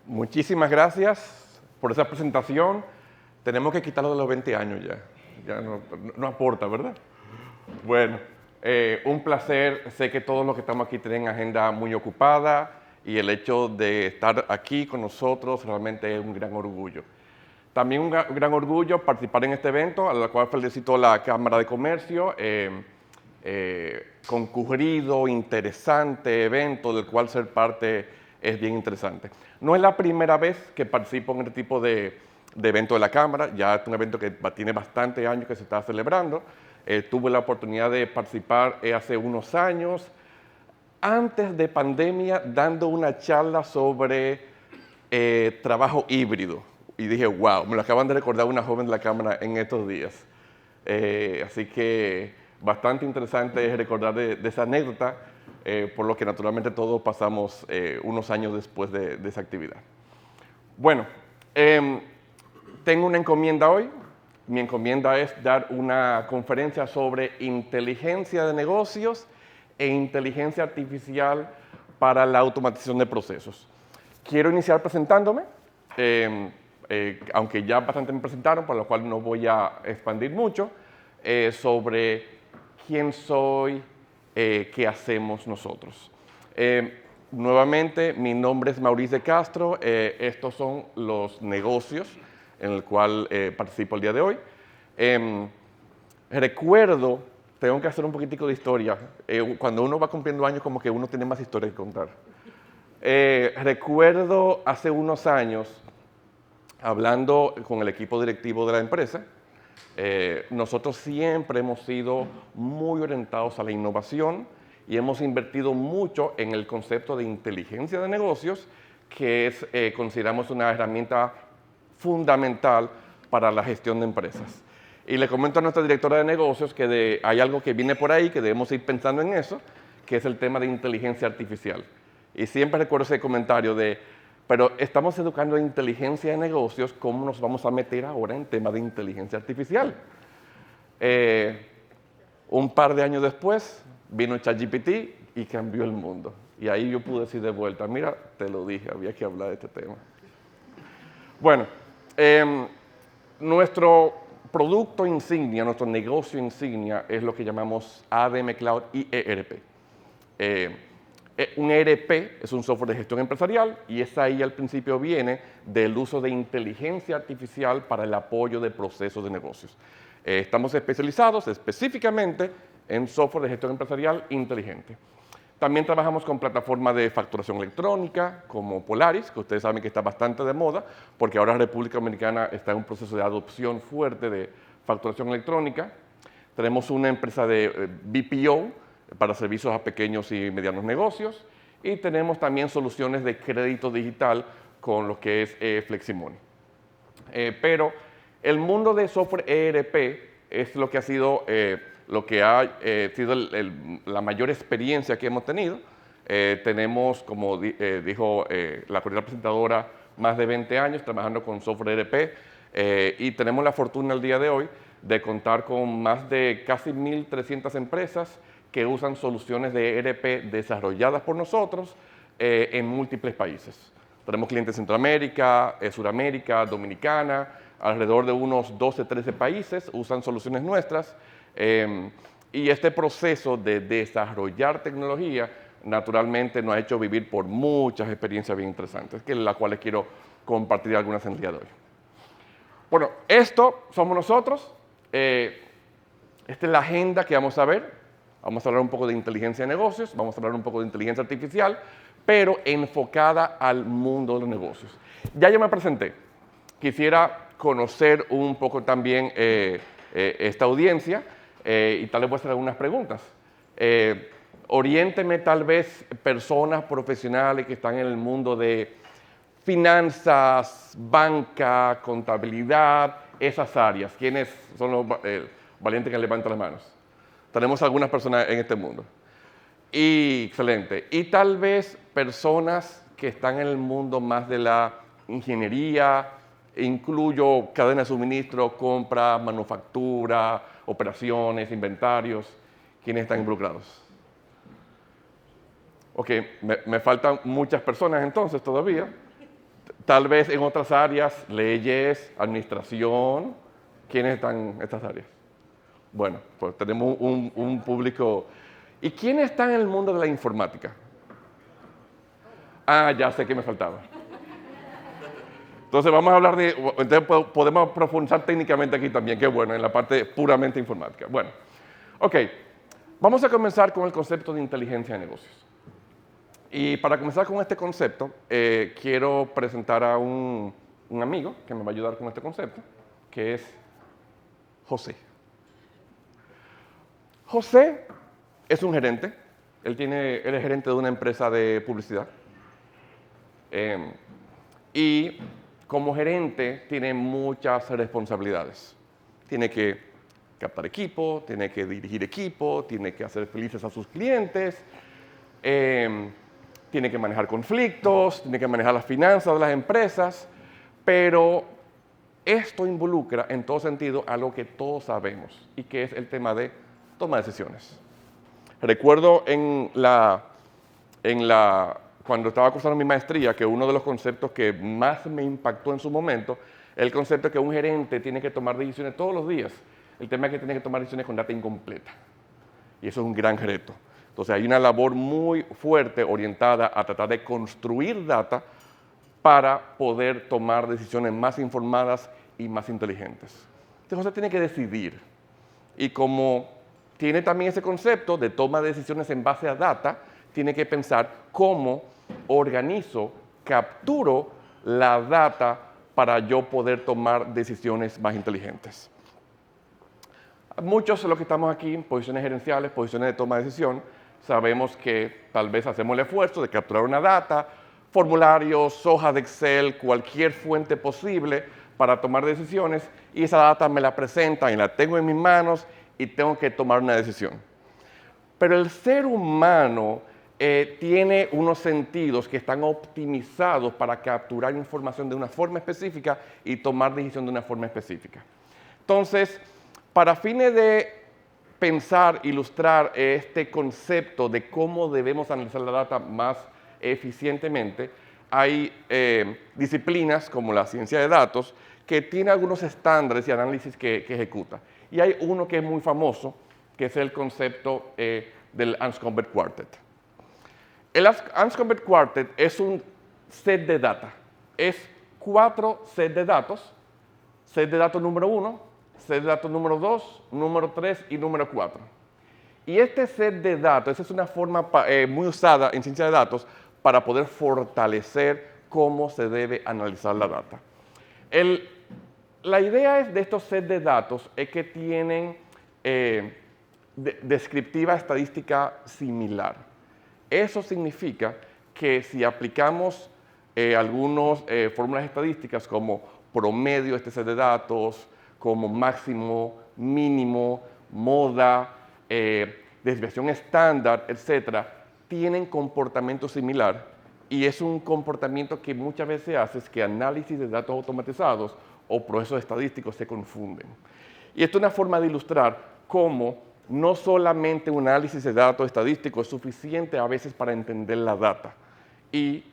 Muchísimas gracias por esa presentación. Tenemos que quitarlo de los 20 años ya. Ya no aporta, ¿verdad? Bueno, un placer. Sé que todos los que estamos aquí tienen agenda muy ocupada y el hecho de estar aquí con nosotros realmente es un gran orgullo. También un gran orgullo participar en este evento, a la cual felicito a la Cámara de Comercio. Concurrido, interesante evento del cual ser parte es bien interesante. No es la primera vez que participo en este tipo de evento de la Cámara, ya es un evento que tiene bastantes años que se está celebrando. Tuve la oportunidad de participar hace unos años, antes de pandemia, dando una charla sobre trabajo híbrido. Y dije, wow, me lo acaban de recordar una joven de la Cámara en estos días. Así que bastante interesante es recordar de esa anécdota, por lo que naturalmente todos pasamos unos años después de esa actividad. Bueno, tengo una encomienda hoy. Mi encomienda es dar una conferencia sobre inteligencia de negocios e inteligencia artificial para la automatización de procesos. Quiero iniciar presentándome, aunque ya bastante me presentaron, por lo cual no voy a expandir mucho, sobre quién soy, qué hacemos nosotros. Nuevamente, mi nombre es Mauricio de Castro, estos son los negocios en el cual participo el día de hoy. Recuerdo, tengo que hacer un poquitico de historia, cuando uno va cumpliendo años como que uno tiene más historia que contar. Recuerdo hace unos años, hablando con el equipo directivo de la empresa, nosotros siempre hemos sido muy orientados a la innovación y hemos invertido mucho en el concepto de inteligencia de negocios, que es, consideramos una herramienta fundamental para la gestión de empresas. Y le comento a nuestra directora de negocios que hay algo que viene por ahí, que debemos ir pensando en eso, que es el tema de inteligencia artificial. Y siempre recuerdo ese comentario de, pero estamos educando en inteligencia de negocios, ¿cómo nos vamos a meter ahora en tema de inteligencia artificial? Un par de años después vino ChatGPT y cambió el mundo. Y ahí yo pude decir de vuelta, mira, te lo dije, había que hablar de este tema. Bueno, nuestro producto insignia, nuestro negocio insignia es lo que llamamos ADM Cloud y ERP. Un ERP es un software de gestión empresarial y esa ahí al principio viene del uso de inteligencia artificial para el apoyo de procesos de negocios. Estamos especializados específicamente en software de gestión empresarial inteligente. También trabajamos con plataformas de facturación electrónica como Polaris, que ustedes saben que está bastante de moda, porque ahora la República Dominicana está en un proceso de adopción fuerte de facturación electrónica. Tenemos una empresa de BPO, para servicios a pequeños y medianos negocios, y tenemos también soluciones de crédito digital con lo que es Fleximoney. Pero el mundo de software ERP es lo que ha sido, sido la mayor experiencia que hemos tenido. Tenemos, como dijo la coordinadora presentadora, más de 20 años trabajando con software ERP y tenemos la fortuna el día de hoy de contar con más de casi 1.300 empresas que usan soluciones de ERP desarrolladas por nosotros en múltiples países. Tenemos clientes en Centroamérica, Sudamérica, Dominicana, alrededor de unos 12, 13 países usan soluciones nuestras. Y este proceso de desarrollar tecnología, naturalmente, nos ha hecho vivir por muchas experiencias bien interesantes, que las cuales quiero compartir algunas en el día de hoy. Bueno, esto somos nosotros. Esta es la agenda que vamos a ver. Vamos a hablar un poco de inteligencia de negocios, vamos a hablar un poco de inteligencia artificial, pero enfocada al mundo de los negocios. Ya yo me presenté. Quisiera conocer un poco también esta audiencia y tal vez voy a hacer algunas preguntas. Oriénteme tal vez personas profesionales que están en el mundo de finanzas, banca, contabilidad, esas áreas. ¿Quiénes son los valientes que levantan las manos? Tenemos algunas personas en este mundo. Y excelente. Y tal vez personas que están en el mundo más de la ingeniería, incluyo cadena de suministro, compra, manufactura, operaciones, inventarios. ¿Quiénes están involucrados? Ok, me faltan muchas personas entonces todavía. Tal vez en otras áreas, leyes, administración. ¿Quiénes están en estas áreas? Bueno, pues tenemos un público. ¿Y quiénes están en el mundo de la informática? Ah, ya sé que me faltaba. Entonces vamos a hablar de, entonces podemos profundizar técnicamente aquí también, qué bueno, en la parte puramente informática. Bueno, ok, vamos a comenzar con el concepto de inteligencia de negocios. Y para comenzar con este concepto, quiero presentar a un amigo que me va a ayudar con este concepto, que es José. José es un gerente, él es gerente de una empresa de publicidad. Y como gerente tiene muchas responsabilidades. Tiene que captar equipo, tiene que dirigir equipo, tiene que hacer felices a sus clientes, tiene que manejar conflictos, tiene que manejar las finanzas de las empresas, pero esto involucra en todo sentido algo que todos sabemos y que es el tema de toma de decisiones. Recuerdo cuando estaba cursando mi maestría, que uno de los conceptos que más me impactó en su momento es el concepto de que un gerente tiene que tomar decisiones todos los días. El tema es que tiene que tomar decisiones con data incompleta. Y eso es un gran reto. Entonces hay una labor muy fuerte orientada a tratar de construir data para poder tomar decisiones más informadas y más inteligentes. Entonces José tiene que decidir. Y como tiene también ese concepto de toma de decisiones en base a data, tiene que pensar cómo organizo, capturo la data para yo poder tomar decisiones más inteligentes. Muchos de los que estamos aquí en posiciones gerenciales, posiciones de toma de decisión, sabemos que tal vez hacemos el esfuerzo de capturar una data, formularios, hojas de Excel, cualquier fuente posible para tomar decisiones y esa data me la presentan y la tengo en mis manos y tengo que tomar una decisión. Pero el ser humano tiene unos sentidos que están optimizados para capturar información de una forma específica y tomar decisión de una forma específica. Entonces, para fines de pensar, ilustrar este concepto de cómo debemos analizar la data más eficientemente, hay disciplinas como la ciencia de datos que tiene algunos estándares y análisis que ejecuta. Y hay uno que es muy famoso, que es el concepto del Anscombe Quartet. El Anscombe Quartet es un set de data. Es 4 sets de datos. Set de datos número 1, set de datos número 2, número 3 y número 4. Y este set de datos, esa es una forma muy usada en ciencia de datos para poder fortalecer cómo se debe analizar la data. La idea de estos sets de datos es que tienen descriptiva estadística similar. Eso significa que si aplicamos algunas fórmulas estadísticas como promedio de este set de datos, como máximo, mínimo, moda, desviación estándar, etcétera, tienen comportamiento similar y es un comportamiento que muchas veces hace es que análisis de datos automatizados o procesos estadísticos se confunden. Y esto es una forma de ilustrar cómo no solamente un análisis de datos estadísticos es suficiente a veces para entender la data. Y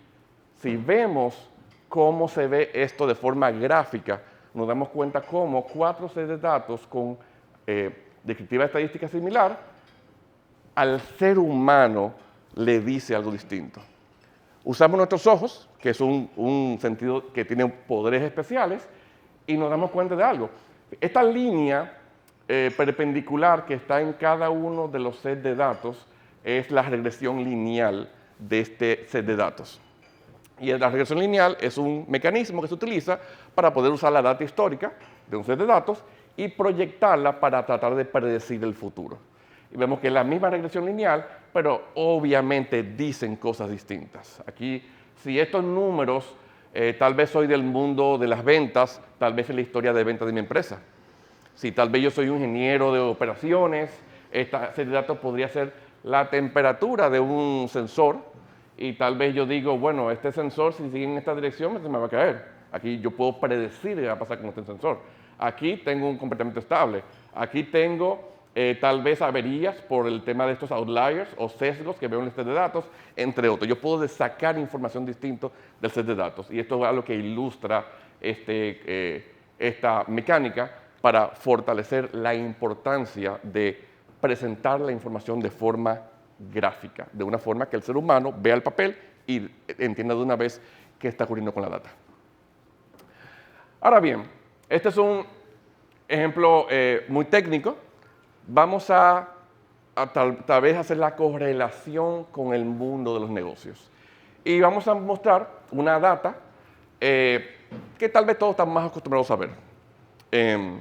si vemos cómo se ve esto de forma gráfica, nos damos cuenta cómo 4 sets de datos con descriptiva estadística similar, al ser humano le dice algo distinto. Usamos nuestros ojos, que es un sentido que tiene poderes especiales, y nos damos cuenta de algo. Esta línea perpendicular que está en cada uno de los sets de datos es la regresión lineal de este set de datos. Y la regresión lineal es un mecanismo que se utiliza para poder usar la data histórica de un set de datos y proyectarla para tratar de predecir el futuro. Y vemos que es la misma regresión lineal, pero obviamente dicen cosas distintas. Aquí, si estos números, tal vez soy del mundo de las ventas, tal vez es la historia de ventas de mi empresa. Si tal vez yo soy un ingeniero de operaciones, esta serie de datos podría ser la temperatura de un sensor y tal vez yo digo, bueno, este sensor si sigue en esta dirección se me va a caer. Aquí yo puedo predecir qué va a pasar con este sensor. Aquí tengo un comportamiento estable. Aquí tengo tal vez averías por el tema de estos outliers o sesgos que veo en el set de datos, entre otros. Yo puedo sacar información distinta del set de datos y esto es algo que ilustra esta mecánica para fortalecer la importancia de presentar la información de forma gráfica, de una forma que el ser humano vea el papel y entienda de una vez qué está ocurriendo con la data. Ahora bien, este es un ejemplo muy técnico. Vamos a tal vez hacer la correlación con el mundo de los negocios. Y vamos a mostrar una data que tal vez todos están más acostumbrados a ver. El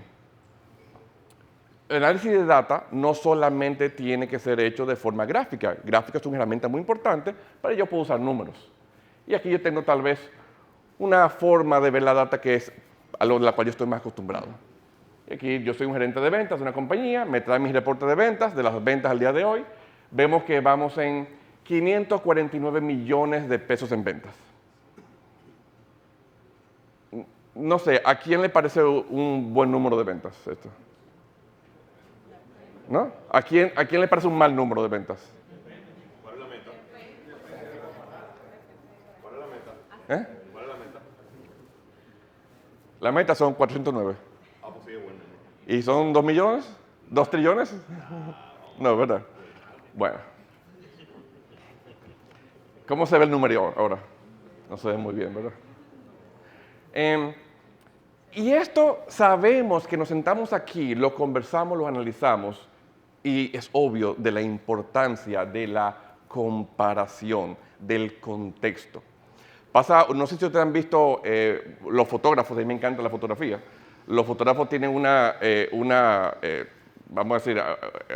análisis de data no solamente tiene que ser hecho de forma gráfica. Gráfica es una herramienta muy importante, pero yo puedo usar números. Y aquí yo tengo tal vez una forma de ver la data que es a lo de la cual yo estoy más acostumbrado. Aquí yo soy un gerente de ventas de una compañía, me trae mis reportes de ventas, de las ventas al día de hoy. Vemos que vamos en 549 millones de pesos en ventas. No sé, ¿a quién le parece un buen número de ventas esto? ¿No? ¿A quién le parece un mal número de ventas? ¿Cuál es la meta? ¿Cuál es la meta? ¿Eh? ¿Cuál es la meta? La meta son 409. Ah, pues sí, es bueno. ¿Y son 2 millones? ¿2 trillones? No, ¿verdad? Bueno. ¿Cómo se ve el número ahora? No se ve muy bien, ¿verdad? Y esto sabemos que nos sentamos aquí, lo conversamos, lo analizamos, y es obvio de la importancia de la comparación, del contexto. Pasa, no sé si ustedes han visto los fotógrafos, a mí me encanta la fotografía. Los fotógrafos tienen vamos a decir,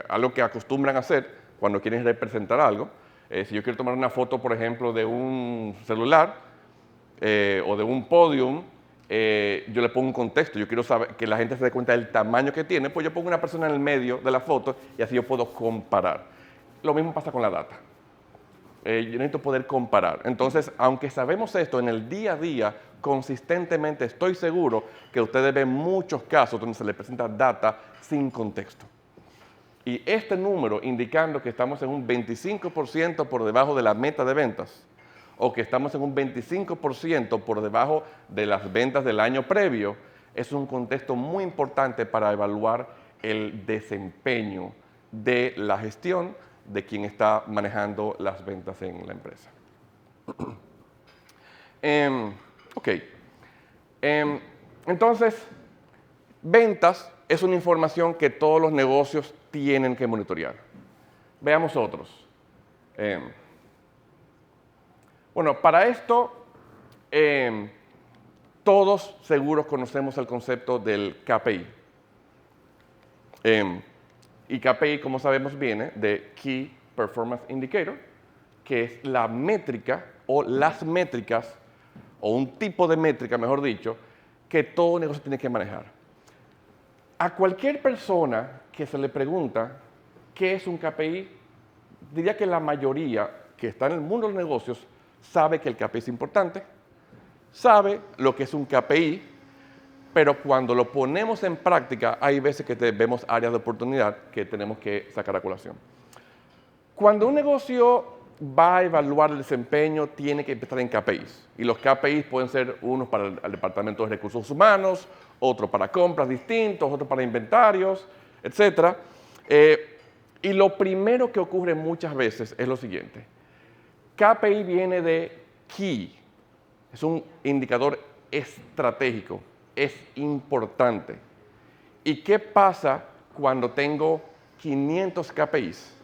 algo que acostumbran a hacer cuando quieren representar algo. Si yo quiero tomar una foto, por ejemplo, de un celular o de un podium, yo le pongo un contexto. Yo quiero saber que la gente se dé cuenta del tamaño que tiene, pues yo pongo una persona en el medio de la foto y así yo puedo comparar. Lo mismo pasa con la data. Yo necesito poder comparar. Entonces, aunque sabemos esto en el día a día, consistentemente estoy seguro que ustedes ven muchos casos donde se les presenta data sin contexto. Y este número indicando que estamos en un 25% por debajo de la meta de ventas o que estamos en un 25% por debajo de las ventas del año previo, es un contexto muy importante para evaluar el desempeño de la gestión de quien está manejando las ventas en la empresa. Entonces, ventas es una información que todos los negocios tienen que monitorear. Veamos otros. Bueno, para esto, todos seguros conocemos el concepto del KPI. Y KPI, como sabemos, viene de Key Performance Indicator, que es la métrica o las métricas, o un tipo de métrica, mejor dicho, que todo negocio tiene que manejar. A cualquier persona que se le pregunta qué es un KPI, diría que la mayoría que está en el mundo de los negocios sabe que el KPI es importante, sabe lo que es un KPI, pero cuando lo ponemos en práctica, hay veces que vemos áreas de oportunidad que tenemos que sacar a colación. Cuando un negocio va a evaluar el desempeño, tiene que empezar en KPIs. Y los KPIs pueden ser unos para el Departamento de Recursos Humanos, otros para compras distintos, otros para inventarios, etc. Y lo primero que ocurre muchas veces es lo siguiente. KPI viene de Key. Es un indicador estratégico. Es importante. ¿Y qué pasa cuando tengo 500 KPIs?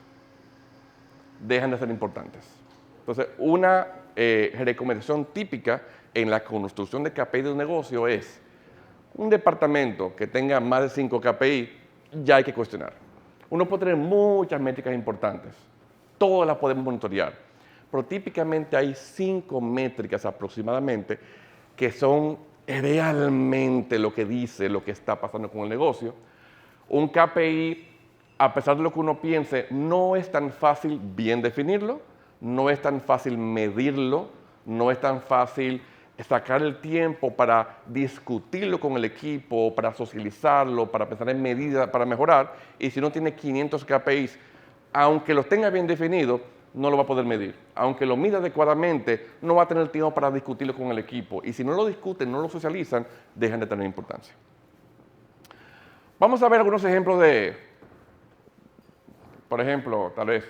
Dejan de ser importantes. Entonces, una recomendación típica en la construcción de KPI de un negocio es un departamento que tenga más de 5 KPI, ya hay que cuestionar. Uno puede tener muchas métricas importantes, todas las podemos monitorear, pero típicamente hay 5 métricas aproximadamente que son realmente lo que dice lo que está pasando con el negocio. Un KPI, a pesar de lo que uno piense, no es tan fácil bien definirlo, no es tan fácil medirlo, no es tan fácil sacar el tiempo para discutirlo con el equipo, para socializarlo, para pensar en medidas para mejorar. Y si no tiene 500 KPIs, aunque los tenga bien definidos, no lo va a poder medir. Aunque lo mida adecuadamente, no va a tener tiempo para discutirlo con el equipo. Y si no lo discuten, no lo socializan, dejan de tener importancia. Vamos a ver algunos ejemplos de, por ejemplo, tal vez,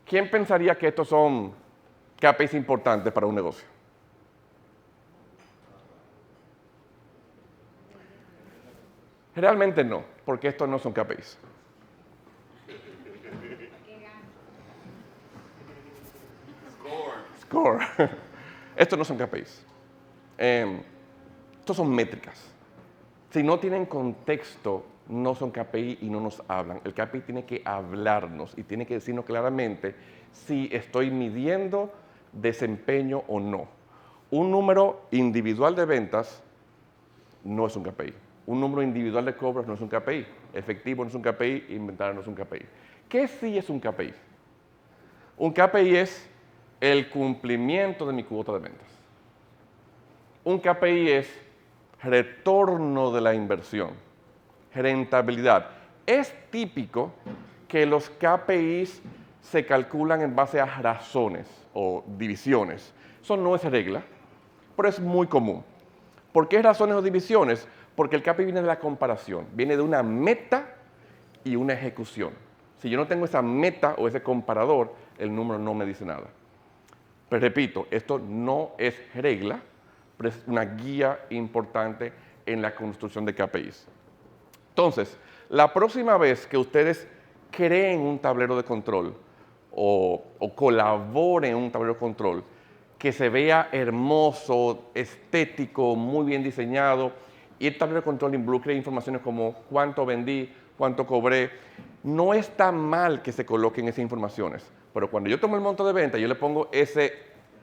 ¿quién pensaría que estos son KPIs importantes para un negocio? Realmente no, porque estos no son KPIs. Score. Estos no son KPIs. Estos son métricas. Si no tienen contexto, no son KPI y no nos hablan. El KPI tiene que hablarnos y tiene que decirnos claramente si estoy midiendo desempeño o no. Un número individual de ventas no es un KPI. Un número individual de cobros no es un KPI. Efectivo no es un KPI, inventario no es un KPI. ¿Qué sí es un KPI? Un KPI es el cumplimiento de mi cuota de ventas. Un KPI es retorno de la inversión, rentabilidad. Es típico que los KPIs se calculan en base a razones o divisiones. Eso no es regla, pero es muy común. ¿Por qué razones o divisiones? Porque el KPI viene de la comparación, viene de una meta y una ejecución. Si yo no tengo esa meta o ese comparador, el número no me dice nada. Pero repito, esto no es regla, pero es una guía importante en la construcción de KPIs. Entonces, la próxima vez que ustedes creen un tablero de control o colaboren en un tablero de control que se vea hermoso, estético, muy bien diseñado, y el tablero de control involucre informaciones como cuánto vendí, cuánto cobré, no está mal que se coloquen esas informaciones, pero cuando yo tomo el monto de venta, yo le pongo ese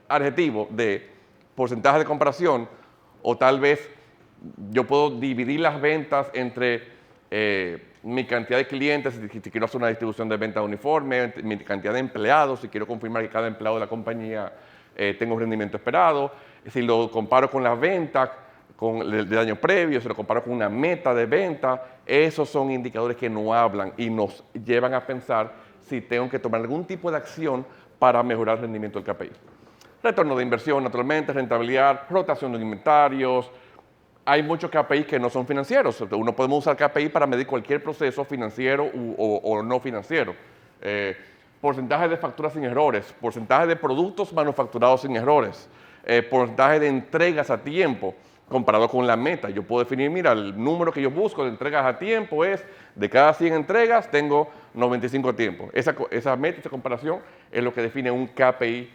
adjetivo de porcentaje de comparación, o tal vez yo puedo dividir las ventas entre mi cantidad de clientes, si quiero hacer una distribución de ventas uniforme, mi cantidad de empleados, si quiero confirmar que cada empleado de la compañía tenga un rendimiento esperado, si lo comparo con las ventas del año previo, si lo comparo con una meta de venta, esos son indicadores que no hablan y nos llevan a pensar si tengo que tomar algún tipo de acción para mejorar el rendimiento del KPI. Retorno de inversión, naturalmente, rentabilidad, rotación de inventarios. Hay muchos KPI que no son financieros. Uno podemos usar KPI para medir cualquier proceso financiero o no financiero. Porcentaje de facturas sin errores, porcentaje de productos manufacturados sin errores, porcentaje de entregas a tiempo comparado con la meta. Yo puedo definir, mira, el número que yo busco de entregas a tiempo es, de cada 100 entregas, tengo 95 a tiempo. Esa meta, esa comparación es lo que define un KPI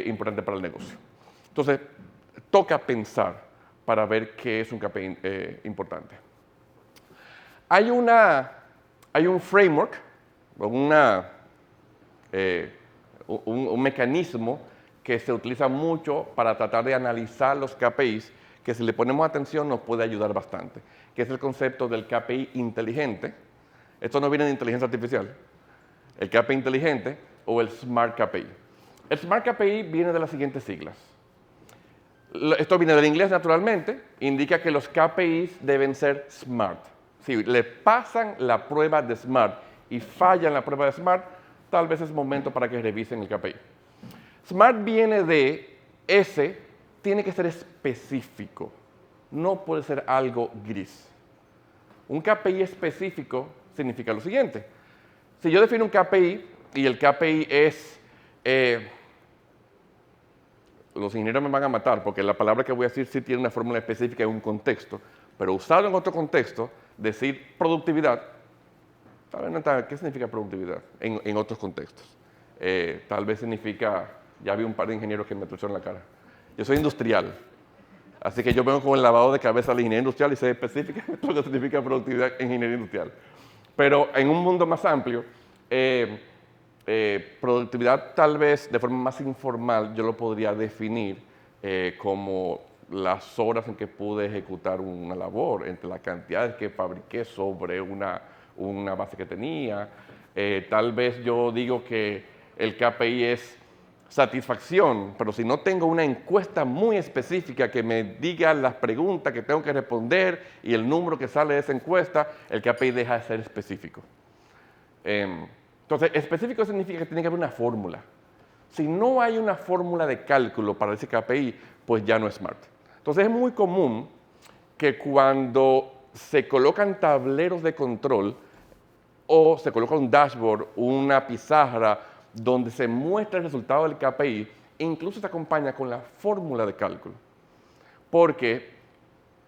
importante para el negocio. Entonces, toca pensar para ver qué es un KPI importante. Hay un framework, un mecanismo que se utiliza mucho para tratar de analizar los KPIs, que si le ponemos atención nos puede ayudar bastante, que es el concepto del KPI inteligente. Esto no viene de inteligencia artificial. El KPI inteligente o el Smart KPI. El Smart KPI viene de las siguientes siglas. Esto viene del inglés naturalmente, indica que los KPIs deben ser SMART. Si le pasan la prueba de SMART y fallan la prueba de SMART, tal vez es momento para que revisen el KPI. SMART viene de S, tiene que ser específico, no puede ser algo gris. Un KPI específico significa lo siguiente. Si yo defino un KPI y el KPI es... los ingenieros me van a matar porque la palabra que voy a decir sí tiene una fórmula específica en un contexto, pero usado en otro contexto, decir productividad, ¿qué significa productividad en otros contextos? Tal vez significa, ya vi un par de ingenieros que me torcieron la cara. Yo soy industrial, así que yo vengo con el lavado de cabeza de la ingeniería industrial y sé específicamente lo que significa productividad en ingeniería industrial. Pero en un mundo más amplio, productividad tal vez de forma más informal yo lo podría definir como las horas en que pude ejecutar una labor, entre las cantidades que fabriqué sobre una base que tenía. Tal vez yo digo que el KPI es satisfacción, pero si no tengo una encuesta muy específica que me diga las preguntas que tengo que responder y el número que sale de esa encuesta, el KPI deja de ser específico. Entonces, específico significa que tiene que haber una fórmula. Si no hay una fórmula de cálculo para ese KPI, pues ya no es SMART. Entonces, es muy común que cuando se colocan tableros de control o se coloca un dashboard, una pizarra, donde se muestra el resultado del KPI, incluso se acompaña con la fórmula de cálculo. Porque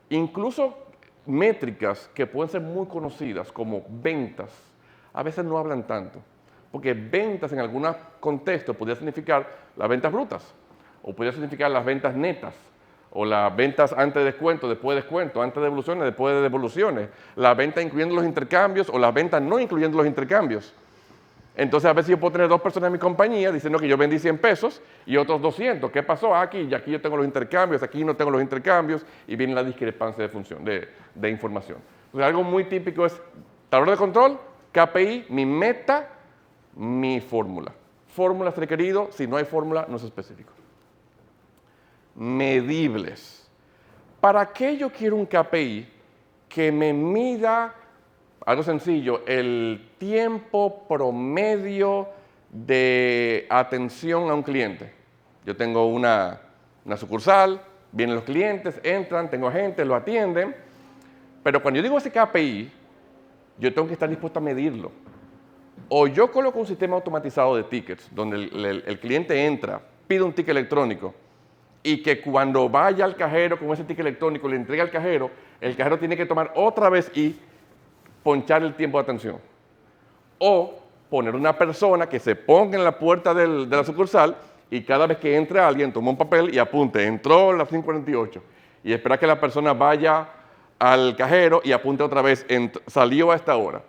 incluso métricas que pueden ser muy conocidas como ventas, a veces no hablan tanto. Porque ventas en algunos contextos podría significar las ventas brutas, o podría significar las ventas netas, o las ventas antes de descuento, después de descuento, antes de devoluciones, después de devoluciones, la venta incluyendo los intercambios o las ventas no incluyendo los intercambios. Entonces, a veces yo puedo tener dos personas en mi compañía diciendo que yo vendí 100 pesos y otros 200. ¿Qué pasó? Aquí yo tengo los intercambios, aquí no tengo los intercambios, y viene la discrepancia de información. Entonces, algo muy típico es tablero de control, KPI, mi meta, mi fórmula. Fórmulas requerido, si no hay fórmula, no es específico. Medibles. ¿Para qué yo quiero un KPI que me mida, algo sencillo, el tiempo promedio de atención a un cliente? Yo tengo una sucursal, vienen los clientes, entran, tengo agentes, lo atienden, pero cuando yo digo ese KPI, yo tengo que estar dispuesto a medirlo. O yo coloco un sistema automatizado de tickets, donde el cliente entra, pide un ticket electrónico, y que cuando vaya al cajero con ese ticket electrónico, le entrega al cajero, el cajero tiene que tomar otra vez y ponchar el tiempo de atención. O poner una persona que se ponga en la puerta de la sucursal y cada vez que entre alguien toma un papel y apunte, entró a las 5:48, y espera que la persona vaya al cajero y apunte otra vez, salió a esta hora.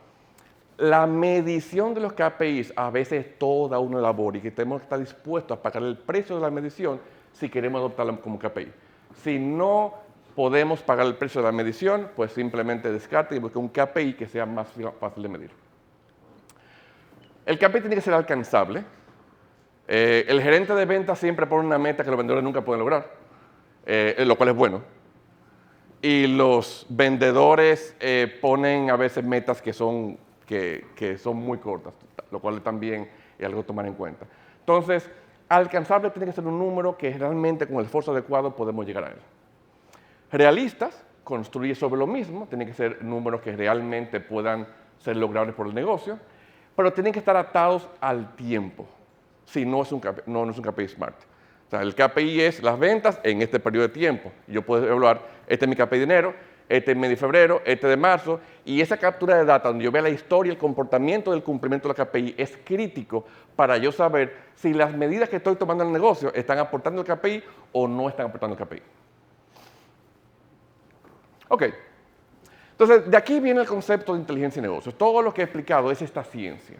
La medición de los KPIs a veces es toda una labor y que tenemos que estar dispuestos a pagar el precio de la medición si queremos adoptarla como KPI. Si no podemos pagar el precio de la medición, pues simplemente descarte y busque un KPI que sea más fácil de medir. El KPI tiene que ser alcanzable. El gerente de ventas siempre pone una meta que los vendedores nunca pueden lograr, lo cual es bueno. Y los vendedores ponen a veces metas que son muy cortas, lo cual también es algo a tomar en cuenta. Entonces, alcanzable tiene que ser un número que realmente con el esfuerzo adecuado podemos llegar a él. Realistas, construye sobre lo mismo, tienen que ser números que realmente puedan ser logrables por el negocio, pero tienen que estar atados al tiempo, si no es un KPI SMART. O sea, el KPI es las ventas en este periodo de tiempo. Yo puedo evaluar, este es mi KPI de enero, este es mes de febrero, este de marzo, y esa captura de data donde yo vea la historia, el comportamiento del cumplimiento de la KPI es crítico para yo saber si las medidas que estoy tomando en el negocio están aportando el KPI o no están aportando el KPI. Ok, entonces de aquí viene el concepto de inteligencia de negocios. Todo lo que he explicado es esta ciencia.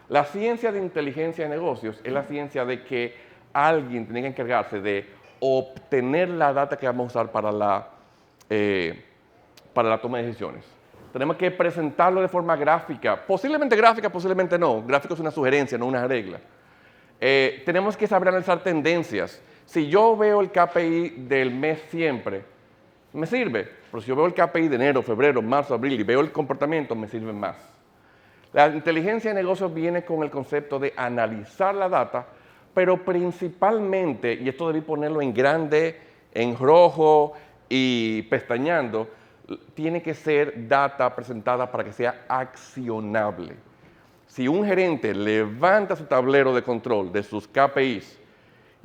La ciencia de inteligencia de negocios es la ciencia de que alguien tiene que encargarse de obtener la data que vamos a usar para la toma de decisiones. Tenemos que presentarlo de forma gráfica, posiblemente no. Gráfico es una sugerencia, no una regla. Tenemos que saber analizar tendencias. Si yo veo el KPI del mes siempre, me sirve. Pero si yo veo el KPI de enero, febrero, marzo, abril y veo el comportamiento, me sirve más. La inteligencia de negocios viene con el concepto de analizar la data, pero principalmente, y esto debí ponerlo en grande, en rojo y pestañando, tiene que ser data presentada para que sea accionable. Si un gerente levanta su tablero de control de sus KPIs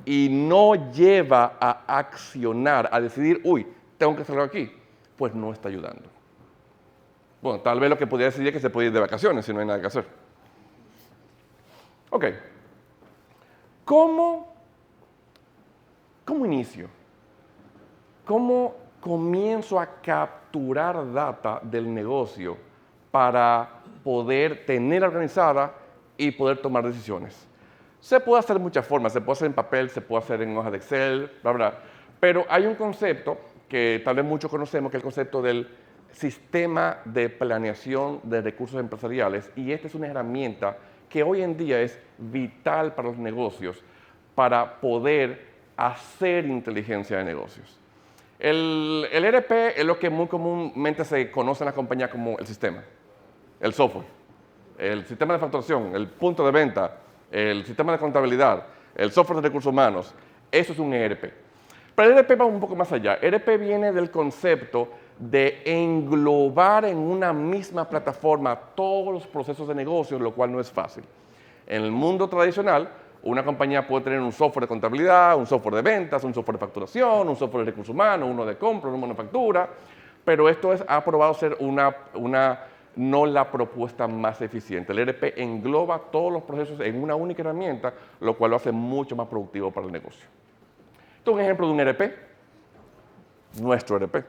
y no lleva a accionar, a decidir, tengo que hacerlo aquí, pues no está ayudando. Bueno, tal vez lo que podría decidir es que se puede ir de vacaciones si no hay nada que hacer. Ok. ¿Cómo inicio? ¿Cómo comienzo a capturar data del negocio para poder tener organizada y poder tomar decisiones? Se puede hacer de muchas formas, se puede hacer en papel, se puede hacer en hojas de Excel, bla, bla, pero hay un concepto que tal vez muchos conocemos, que es el concepto del sistema de planeación de recursos empresariales, y esta es una herramienta que hoy en día es vital para los negocios para poder hacer inteligencia de negocios. El ERP es lo que muy comúnmente se conoce en la compañía como el sistema, el software, el sistema de facturación, el punto de venta, el sistema de contabilidad, el software de recursos humanos. Eso es un ERP. Pero el ERP va un poco más allá. ERP viene del concepto de englobar en una misma plataforma todos los procesos de negocio, lo cual no es fácil. En el mundo tradicional, una compañía puede tener un software de contabilidad, un software de ventas, un software de facturación, un software de recursos humanos, uno de compra, uno de manufactura, pero esto ha probado ser no la propuesta más eficiente. El ERP engloba todos los procesos en una única herramienta, lo cual lo hace mucho más productivo para el negocio. Esto es un ejemplo de un ERP, nuestro ERP.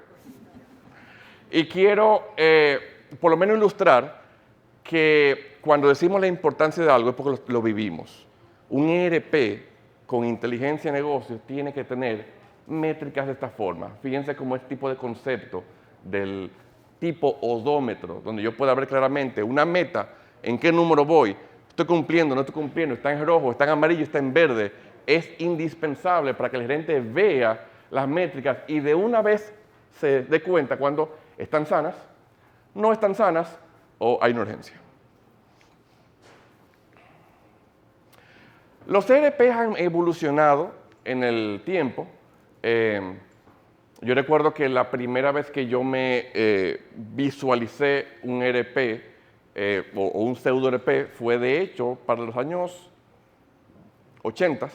Y quiero, por lo menos, ilustrar que cuando decimos la importancia de algo es porque lo vivimos. Un ERP con inteligencia de negocios tiene que tener métricas de esta forma. Fíjense cómo este tipo de concepto del tipo odómetro, donde yo pueda ver claramente una meta, en qué número voy, estoy cumpliendo, no estoy cumpliendo, está en rojo, está en amarillo, está en verde, es indispensable para que el gerente vea las métricas y de una vez se dé cuenta cuando están sanas, no están sanas o hay una urgencia. Los ERPs han evolucionado en el tiempo. Yo recuerdo que la primera vez que yo me visualicé un ERP o un pseudo ERP fue de hecho para los años 80.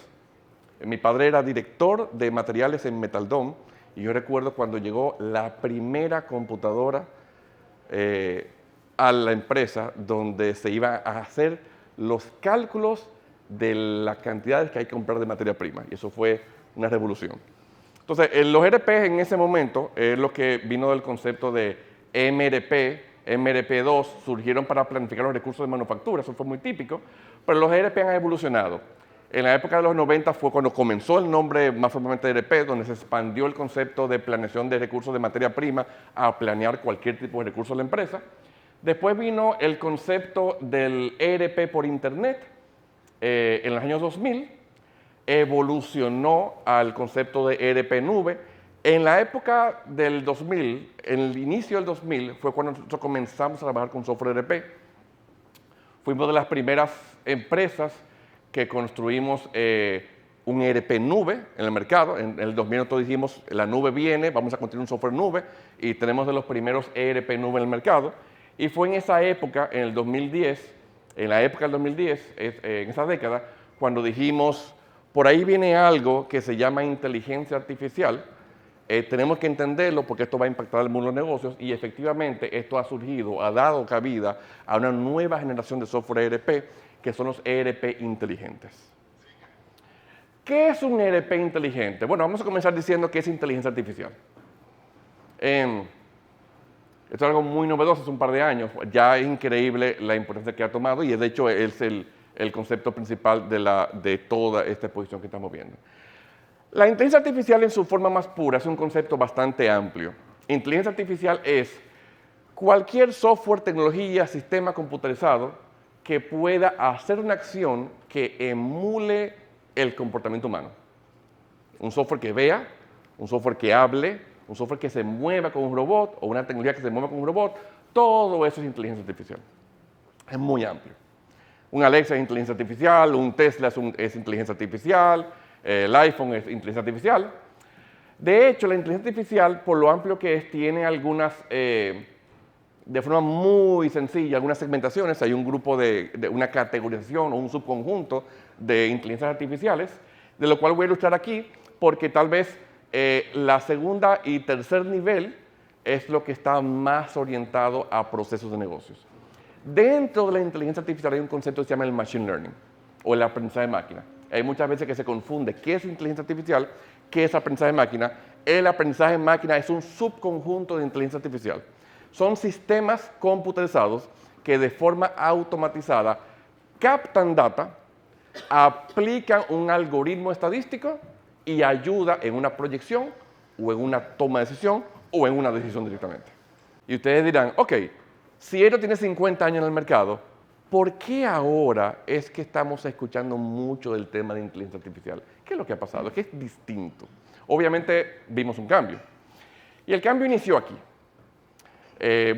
Mi padre era director de materiales en Metaldom y yo recuerdo cuando llegó la primera computadora a la empresa donde se iba a hacer los cálculos de las cantidades que hay que comprar de materia prima. Y eso fue una revolución. Entonces, los ERP en ese momento es lo que vino del concepto de MRP, MRP2, surgieron para planificar los recursos de manufactura, eso fue muy típico, pero los ERP han evolucionado. En la época de los 90 fue cuando comenzó el nombre más formalmente de ERP, donde se expandió el concepto de planeación de recursos de materia prima a planear cualquier tipo de recurso de la empresa. Después vino el concepto del ERP por Internet, en los años 2000, evolucionó al concepto de ERP nube. En la época del 2000, en el inicio del 2000, fue cuando nosotros comenzamos a trabajar con software ERP. Fuimos de las primeras empresas que construimos un ERP nube en el mercado. En el 2000 nosotros dijimos, la nube viene, vamos a construir un software nube, y tenemos de los primeros ERP nube en el mercado. Y fue en esa época, en el 2010, en la época del 2010, en esa década, cuando dijimos, por ahí viene algo que se llama inteligencia artificial, tenemos que entenderlo porque esto va a impactar el mundo de los negocios y efectivamente esto ha surgido, ha dado cabida a una nueva generación de software ERP, que son los ERP inteligentes. ¿Qué es un ERP inteligente? Bueno, vamos a comenzar diciendo que es inteligencia artificial. Esto es algo muy novedoso, hace un par de años, ya es increíble la importancia que ha tomado y de hecho es el concepto principal de toda esta exposición que estamos viendo. La inteligencia artificial en su forma más pura es un concepto bastante amplio. Inteligencia artificial es cualquier software, tecnología, sistema computarizado que pueda hacer una acción que emule el comportamiento humano. Un software que vea, un software que hable, un software que se mueva con un robot o una tecnología que se mueva con un robot, todo eso es inteligencia artificial. Es muy amplio. Un Alexa es inteligencia artificial, un Tesla es inteligencia artificial, el iPhone es inteligencia artificial. De hecho, la inteligencia artificial, por lo amplio que es, tiene algunas, de forma muy sencilla, algunas segmentaciones. Hay un grupo de una categorización o un subconjunto de inteligencias artificiales, de lo cual voy a ilustrar aquí, porque tal vez la segunda y tercer nivel es lo que está más orientado a procesos de negocios. Dentro de la inteligencia artificial hay un concepto que se llama el machine learning o el aprendizaje de máquina. Hay muchas veces que se confunde qué es inteligencia artificial, qué es aprendizaje de máquina. El aprendizaje de máquina es un subconjunto de inteligencia artificial. Son sistemas computarizados que de forma automatizada captan data, aplican un algoritmo estadístico y ayuda en una proyección o en una toma de decisión o en una decisión directamente. Y ustedes dirán, ok, si esto tiene 50 años en el mercado, ¿por qué ahora es que estamos escuchando mucho del tema de inteligencia artificial? ¿Qué es lo que ha pasado? ¿Qué es distinto? Obviamente vimos un cambio. Y el cambio inició aquí.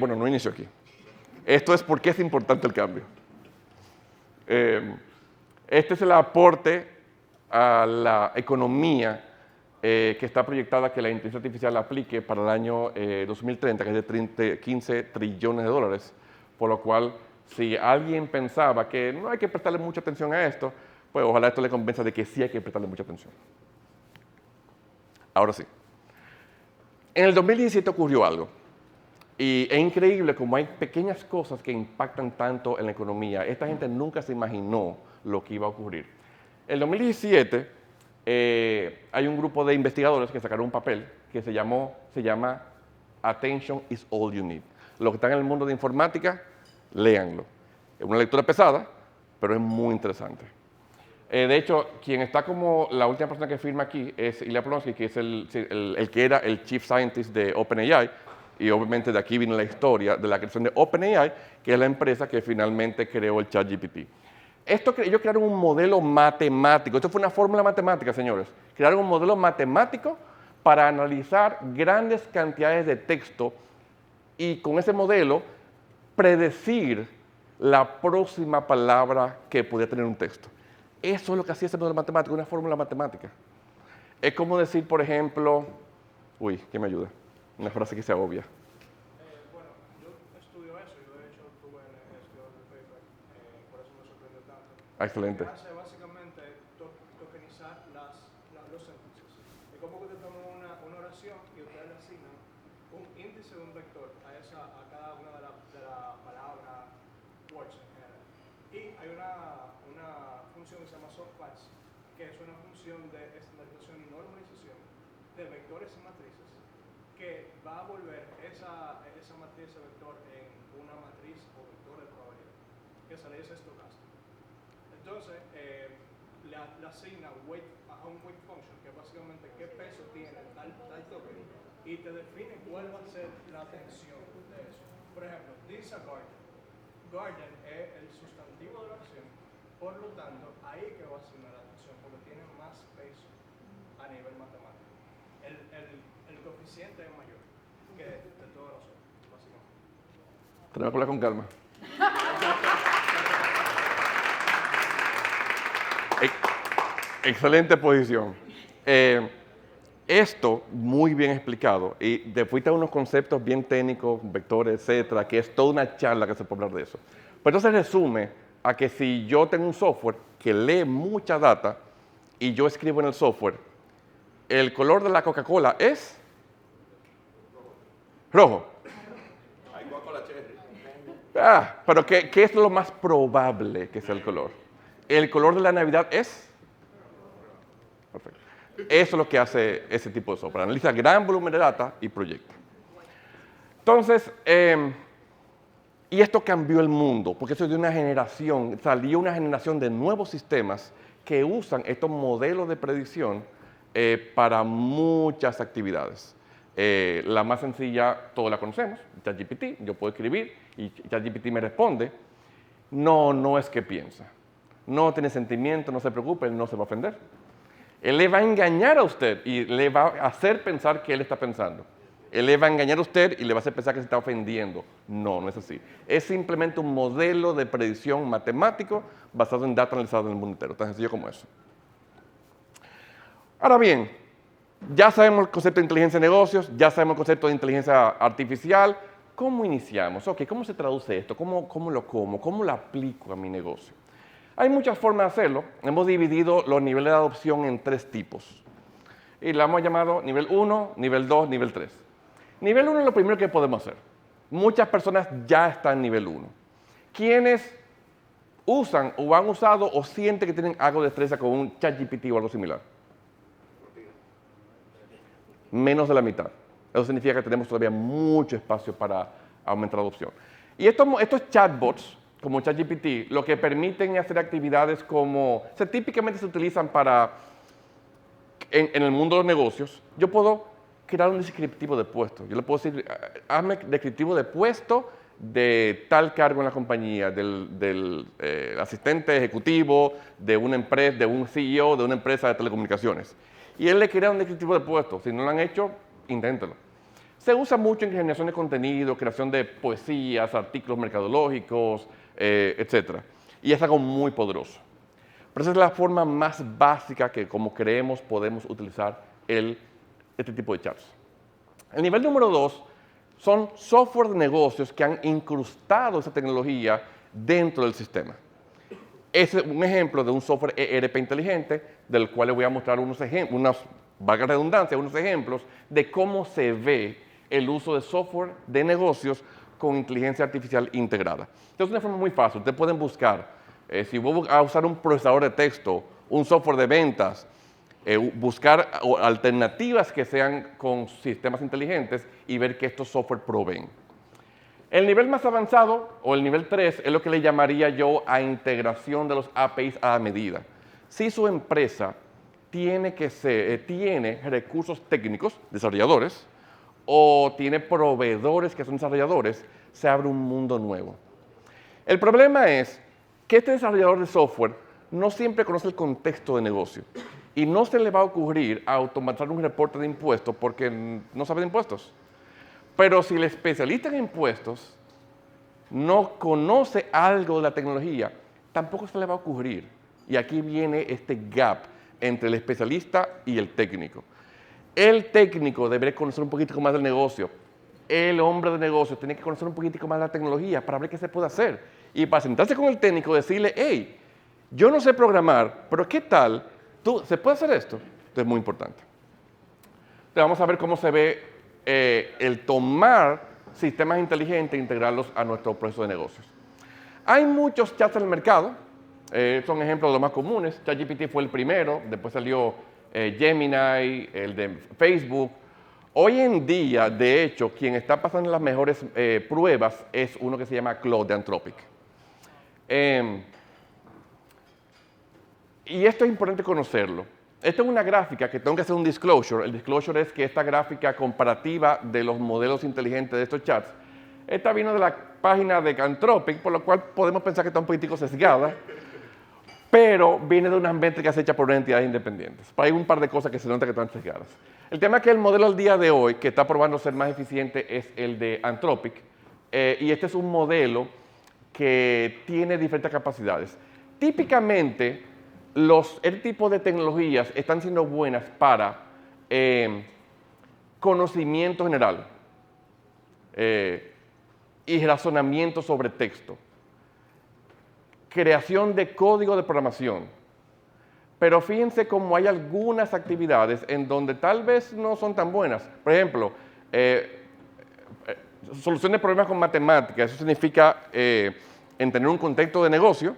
Bueno, no inició aquí. Esto es por qué es importante el cambio. Este es el aporte a la economía que está proyectada que la inteligencia artificial aplique para el año 2030, que es de 15 trillones de dólares, por lo cual, si alguien pensaba que no hay que prestarle mucha atención a esto, pues ojalá esto le convenza de que sí hay que prestarle mucha atención. Ahora sí. En el 2017 ocurrió algo. Y es increíble cómo hay pequeñas cosas que impactan tanto en la economía. Esta gente nunca se imaginó lo que iba a ocurrir. En el 2017 hay un grupo de investigadores que sacaron un papel que se llama Attention is all you need. Los que están en el mundo de informática, léanlo. Es una lectura pesada, pero es muy interesante. De hecho, quien está como la última persona que firma aquí es Ilya Plonsky, que es el que era el Chief Scientist de OpenAI, y obviamente de aquí viene la historia de la creación de OpenAI, que es la empresa que finalmente creó el ChatGPT. Ellos crearon un modelo matemático, esto fue una fórmula matemática, señores. Crearon un modelo matemático para analizar grandes cantidades de texto y con ese modelo predecir la próxima palabra que podía tener un texto. Eso es lo que hacía ese modelo matemático, una fórmula matemática. Es como decir, por ejemplo, ¿quién me ayuda? Una frase que sea obvia. Bueno, yo estudio eso y de hecho tuve en el estudio del paper, por eso me sorprendió tanto. Excelente. Hace básicamente tokenizar los sentences. Es como que usted toma una oración y usted le asigna un índice de un vector a cada una de las palabras, words en general. Y hay una función que se llama softmax, que es una función de estandarización y normalización de vectores y matrices, que va a volver esa matriz de vector en una matriz o vector de probabilidad, que se le dice estocástico. Entonces, le asigna a un weight function, que es básicamente qué peso tiene tal token, y te define cuál va a ser la tensión de eso. Por ejemplo, this is a garden. Garden es el sustantivo de la acción, por lo tanto, ahí que va a asignar la tensión, porque tiene más peso a nivel matemático. El coeficiente es mayor que de todos los otros, básicamente. Tenemos que hablar con calma. Excelente posición. Esto, muy bien explicado, y te fuiste a unos conceptos bien técnicos, vectores, etcétera, que es toda una charla que se puede hablar de eso. Pero entonces resume a que si yo tengo un software que lee mucha data y yo escribo en el software, el color de la Coca-Cola es rojo. Hay Coca-Cola Cherry. Pero ¿qué es lo más probable que sea el color? El color de la Navidad es... Perfecto. Eso es lo que hace ese tipo de software. Analiza gran volumen de data y proyecta. Entonces, y esto cambió el mundo, porque eso es de una generación, salió una generación de nuevos sistemas que usan estos modelos de predicción para muchas actividades. La más sencilla, todos la conocemos, ChatGPT. Yo puedo escribir y ChatGPT me responde. No es que piensa. No tiene sentimiento, no se preocupe, él no se va a ofender. Él le va a engañar a usted y le va a hacer pensar que él está pensando. Él le va a engañar a usted y le va a hacer pensar que se está ofendiendo. No es así. Es simplemente un modelo de predicción matemático basado en data analizada en el mundo entero. Tan sencillo como eso. Ahora bien, ya sabemos el concepto de inteligencia de negocios, ya sabemos el concepto de inteligencia artificial. ¿Cómo iniciamos? ¿Cómo se traduce esto? ¿Cómo lo aplico a mi negocio? Hay muchas formas de hacerlo. Hemos dividido los niveles de adopción en 3 tipos. Y lo hemos llamado nivel 1, nivel 2, nivel 3. Nivel 1 es lo primero que podemos hacer. Muchas personas ya están en nivel 1. Quienes usan o han usado o sienten que tienen algo de destreza con un ChatGPT o algo similar. Menos de la mitad. Eso significa que tenemos todavía mucho espacio para aumentar la adopción. Y estos chatbots, como ChatGPT, lo que permiten hacer actividades como, típicamente se utilizan en el mundo de los negocios. Yo puedo crear un descriptivo de puesto. Yo le puedo decir, hazme descriptivo de puesto de tal cargo en la compañía, del asistente ejecutivo de una empresa, de un CEO de una empresa de telecomunicaciones. Y él le crea un descriptivo de puesto. Si no lo han hecho, inténtelo. Se usa mucho en generación de contenido, creación de poesías, artículos mercadológicos, etc. Y es algo muy poderoso. Pero esa es la forma más básica que, como creemos, podemos utilizar este tipo de chats. El nivel número 2 son software de negocios que han incrustado esa tecnología dentro del sistema. Ese es un ejemplo de un software ERP inteligente, del cual les voy a mostrar valga la redundancia, unos ejemplos de cómo se ve el uso de software de negocios con inteligencia artificial integrada. Entonces, es una forma muy fácil. Ustedes pueden buscar, si voy a usar un procesador de texto, un software de ventas, buscar alternativas que sean con sistemas inteligentes y ver qué estos software proveen. El nivel más avanzado, o el nivel 3, es lo que le llamaría yo a integración de los APIs a la medida. Si su empresa tiene recursos técnicos, desarrolladores, o tiene proveedores que son desarrolladores, se abre un mundo nuevo. El problema es que este desarrollador de software no siempre conoce el contexto de negocio y no se le va a ocurrir automatizar un reporte de impuestos porque no sabe de impuestos. Pero si el especialista en impuestos no conoce algo de la tecnología, tampoco se le va a ocurrir. Y aquí viene este gap entre el especialista y el técnico. El técnico debería conocer un poquito más del negocio. El hombre de negocio tiene que conocer un poquitico más de la tecnología para ver qué se puede hacer. Y para sentarse con el técnico, decirle, hey, yo no sé programar, pero ¿qué tal? ¿Se puede hacer esto? Esto es muy importante. Entonces, vamos a ver cómo se ve el tomar sistemas inteligentes e integrarlos a nuestro proceso de negocios. Hay muchos chats en el mercado. Son ejemplos de los más comunes. ChatGPT fue el primero, después salió Gemini, el de Facebook. Hoy en día, de hecho, quien está pasando las mejores pruebas es uno que se llama Claude de Anthropic. Y esto es importante conocerlo. Esta es una gráfica que tengo que hacer un disclosure. El disclosure es que esta gráfica comparativa de los modelos inteligentes de estos chats, esta vino de la página de Anthropic, por lo cual podemos pensar que está un poquitico sesgada, pero viene de unas métricas hechas por entidades independientes. Hay un par de cosas que se nota que están sesgadas. El tema es que el modelo al día de hoy, que está probando ser más eficiente, es el de Anthropic, y este es un modelo que tiene diferentes capacidades. Típicamente, este tipo de tecnologías están siendo buenas para conocimiento general y razonamiento sobre texto, creación de código de programación. Pero fíjense cómo hay algunas actividades en donde tal vez no son tan buenas. Por ejemplo, solución de problemas con matemáticas. Eso significa entender un contexto de negocio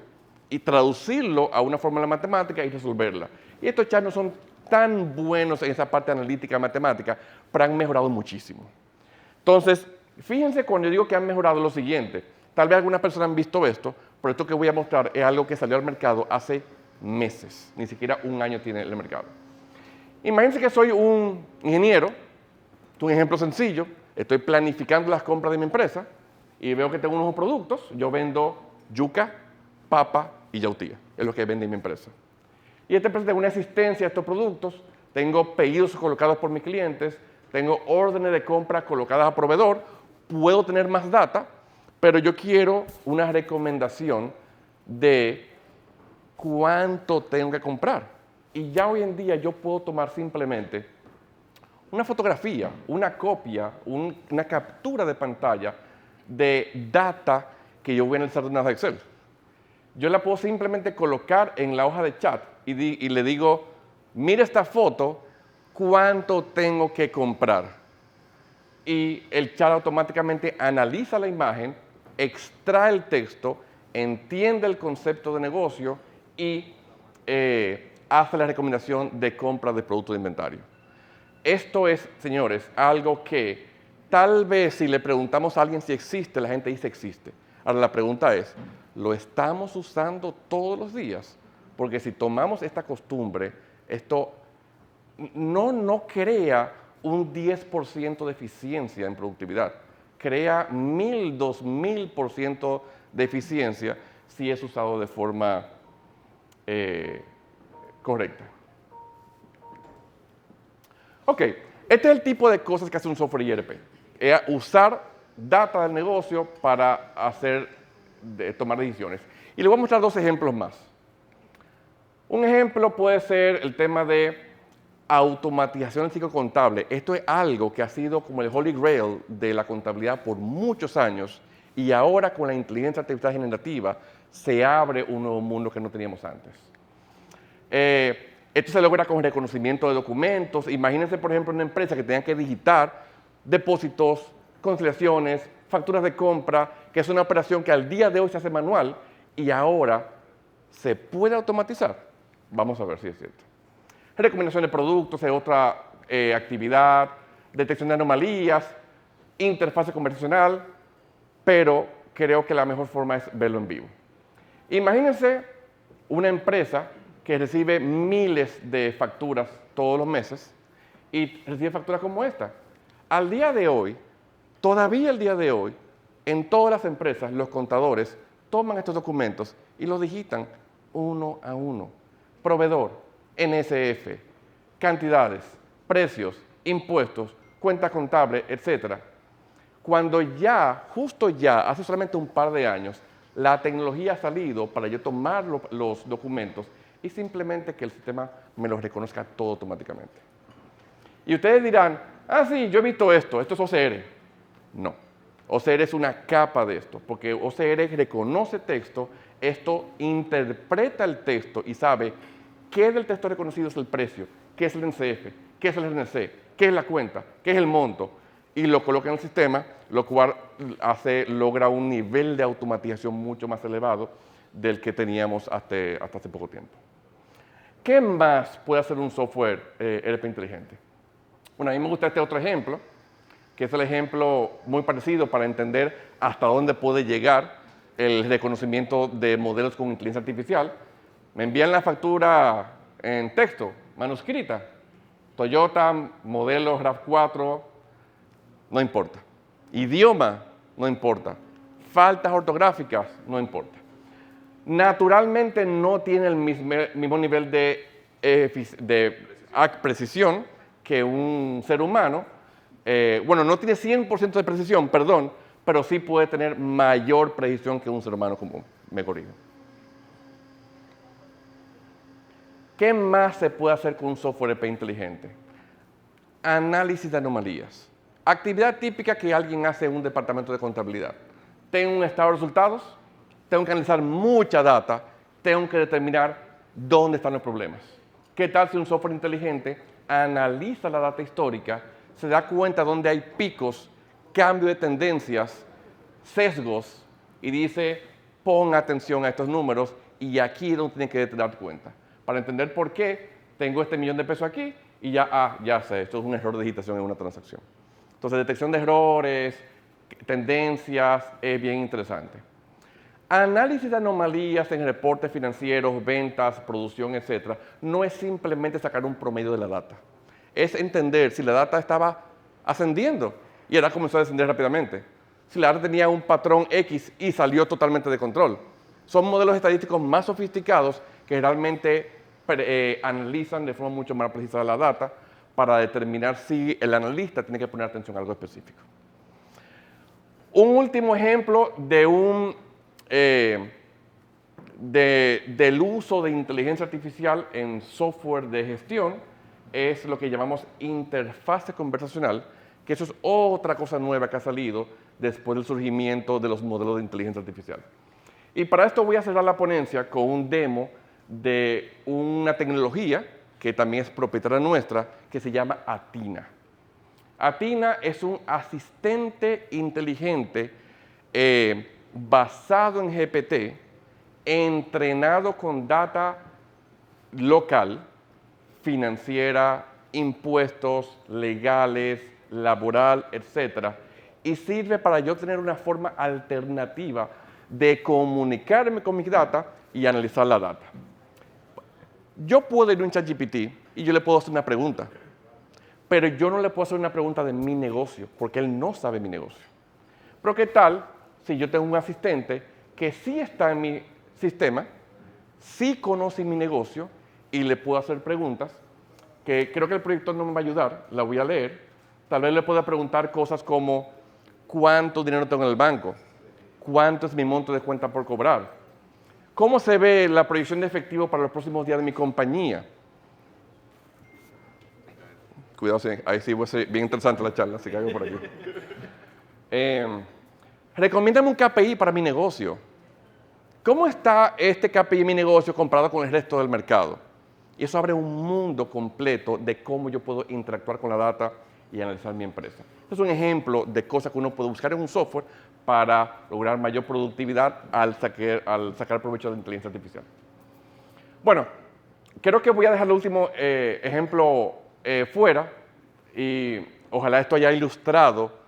y traducirlo a una fórmula matemática y resolverla. Y estos chats no son tan buenos en esa parte analítica matemática, pero han mejorado muchísimo. Entonces, fíjense cuando yo digo que han mejorado lo siguiente. Tal vez algunas personas han visto esto, pero esto que voy a mostrar es algo que salió al mercado hace meses. Ni siquiera un año tiene el mercado. Imagínense que soy un ingeniero, un ejemplo sencillo, estoy planificando las compras de mi empresa y veo que tengo unos productos. Yo vendo yuca, papa y yautía, es lo que vende mi empresa. Y esta empresa tiene una asistencia a estos productos, tengo pedidos colocados por mis clientes, tengo órdenes de compra colocadas a proveedor, puedo tener más data, pero yo quiero una recomendación de cuánto tengo que comprar. Y ya hoy en día yo puedo tomar simplemente una fotografía, una copia, una captura de pantalla de data que yo voy a analizar en una Excel. Yo la puedo simplemente colocar en la hoja de chat y le digo, mira esta foto, ¿cuánto tengo que comprar? Y el chat automáticamente analiza la imagen, extrae el texto, entiende el concepto de negocio y hace la recomendación de compra de producto de inventario. Esto es, señores, algo que tal vez si le preguntamos a alguien si existe, la gente dice existe. Ahora la pregunta es, ¿lo estamos usando todos los días? Porque si tomamos esta costumbre, esto no crea un 10% de eficiencia en productividad, crea 1000, 2000% de eficiencia si es usado de forma correcta. Ok, este es el tipo de cosas que hace un software IRP. Usar data del negocio para tomar decisiones. Y le voy a mostrar dos ejemplos más. Un ejemplo puede ser el tema de automatización del ciclo contable. Esto es algo que ha sido como el holy grail de la contabilidad por muchos años y ahora con la inteligencia artificial generativa se abre un nuevo mundo que no teníamos antes. Esto se logra con reconocimiento de documentos. Imagínense, por ejemplo, una empresa que tenga que digitar depósitos, conciliaciones, facturas de compra, que es una operación que al día de hoy se hace manual y ahora se puede automatizar. Vamos a ver si es cierto. Recomendación de productos es otra actividad, detección de anomalías, interfase conversacional, pero creo que la mejor forma es verlo en vivo. Imagínense una empresa que recibe miles de facturas todos los meses y recibe facturas como esta. Al día de hoy, todavía al día de hoy, en todas las empresas, los contadores toman estos documentos y los digitan uno a uno. Proveedor, NSF, cantidades, precios, impuestos, cuenta contable, etc. Cuando justo ya, hace solamente un par de años, la tecnología ha salido para yo tomar los documentos y simplemente que el sistema me los reconozca todo automáticamente. Y ustedes dirán, sí, yo he visto esto es OCR. No, OCR es una capa de esto, porque OCR reconoce texto, esto interpreta el texto y sabe qué del texto reconocido es el precio, qué es el NCF, qué es el RNC, qué es la cuenta, qué es el monto, y lo coloca en el sistema, lo cual logra un nivel de automatización mucho más elevado del que teníamos hasta hace poco tiempo. ¿Qué más puede hacer un software ERP inteligente? Bueno, a mí me gusta este otro ejemplo, que es el ejemplo muy parecido para entender hasta dónde puede llegar el reconocimiento de modelos con inteligencia artificial. Me envían la factura en texto, manuscrita, Toyota, modelo RAV4, no importa. Idioma, no importa. Faltas ortográficas, no importa. Naturalmente no tiene el mismo nivel de precisión que un ser humano. Bueno, no tiene 100% de precisión, perdón, pero sí puede tener mayor precisión que un ser humano común. Me corrijo. ¿Qué más se puede hacer con un software ERP inteligente? Análisis de anomalías. Actividad típica que alguien hace en un departamento de contabilidad. Tengo un estado de resultados, tengo que analizar mucha data, tengo que determinar dónde están los problemas. ¿Qué tal si un software inteligente analiza la data histórica, se da cuenta dónde hay picos, cambio de tendencias, sesgos y dice, pon atención a estos números y aquí es donde tienen que dar cuenta? Para entender por qué tengo este millón de pesos aquí y ya sé, esto es un error de digitación en una transacción. Entonces, detección de errores, tendencias, es bien interesante. Análisis de anomalías en reportes financieros, ventas, producción, etc. No es simplemente sacar un promedio de la data. Es entender si la data estaba ascendiendo y ahora comenzó a descender rápidamente. Si la data tenía un patrón X y salió totalmente de control. Son modelos estadísticos más sofisticados que realmente analizan de forma mucho más precisa la data para determinar si el analista tiene que poner atención a algo específico. Un último ejemplo del uso de inteligencia artificial en software de gestión es lo que llamamos interfase conversacional, que eso es otra cosa nueva que ha salido después del surgimiento de los modelos de inteligencia artificial. Y para esto voy a cerrar la ponencia con un demo de una tecnología que también es propietaria nuestra, que se llama Athena. Athena es un asistente inteligente basado en GPT, entrenado con data local, financiera, impuestos, legales, laboral, etc. Y sirve para yo tener una forma alternativa de comunicarme con mis data y analizar la data. Yo puedo ir a un ChatGPT y yo le puedo hacer una pregunta, pero yo no le puedo hacer una pregunta de mi negocio, porque él no sabe mi negocio. Pero ¿qué tal si yo tengo un asistente que sí está en mi sistema, sí conoce mi negocio y le puedo hacer preguntas que creo que el proyector no me va a ayudar, la voy a leer. Tal vez le pueda preguntar cosas como cuánto dinero tengo en el banco, cuánto es mi monto de cuenta por cobrar, cómo se ve la proyección de efectivo para los próximos días de mi compañía. Cuidado, sí, ahí sí va a ser bien interesante la charla, así que hago por aquí. Recomiéndame un KPI para mi negocio. ¿Cómo está este KPI en mi negocio comparado con el resto del mercado? Y eso abre un mundo completo de cómo yo puedo interactuar con la data y analizar mi empresa. Es un ejemplo de cosas que uno puede buscar en un software para lograr mayor productividad al sacar provecho de la inteligencia artificial. Bueno, creo que voy a dejar el último ejemplo fuera y ojalá esto haya ilustrado